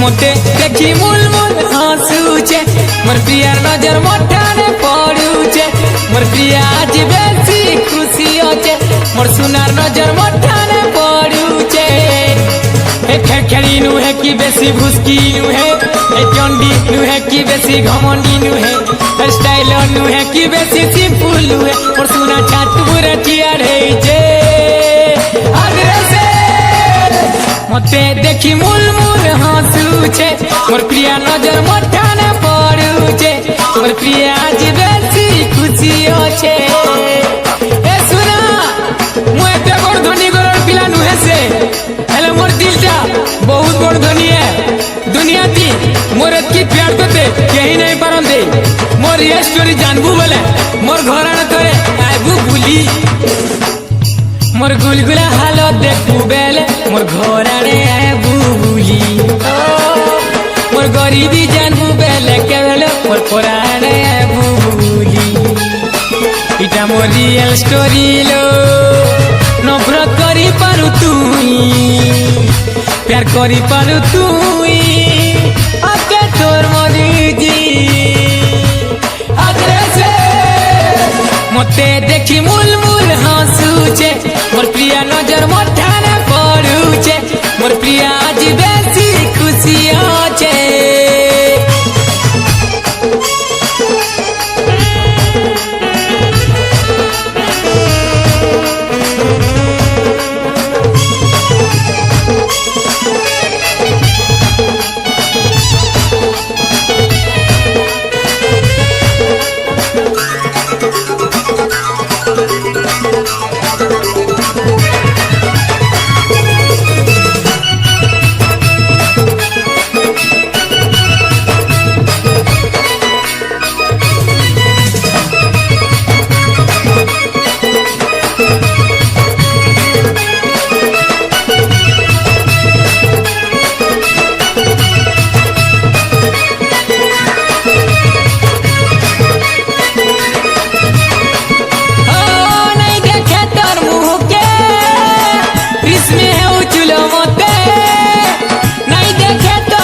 मोटे देखी मुल मुल हंसुचे मोर प्रियार नजर मोठाने पड़ुचे मोर प्रिया आज बेसी खुशी होचे मोर सुनार नजर मोठाने पड़ुचे हे खेखेड़ी नु है कि बेसी भुसकी नु है हे चंडी नु है कि बेसी घमंडी नु है हे स्टाइल नु है कि बेसी सिंपल नु है मोर सुना छात बुरा टिया रही जे मोटे देखी मुल मुल हंसुचे मोर प्रिया नजर मोठाने पड़ुचे मोर प्रिया आज बेसी खुशी होचे ए सुना मु एते बड़ धनी घर पिला नुहे से हेले मोर दिलटा बहुत बड़ धनी है दुनिया ती मोर की प्यार करते यही नहीं पारंदे मोर ये स्टोरी जानबू बोले मोर घर आने करे आबू बुली मोर गुलगुला हालत देखू बेले मोर घर आने आबू बुली मोर गरीबी जानबू बेले के बेले मोर पुराने आबू बुली इटा मोर रियल स्टोरी लो नफरत करी पारु तुई प्यार करी पारु तुई आके तोर मरीजी आगे से मोते देखी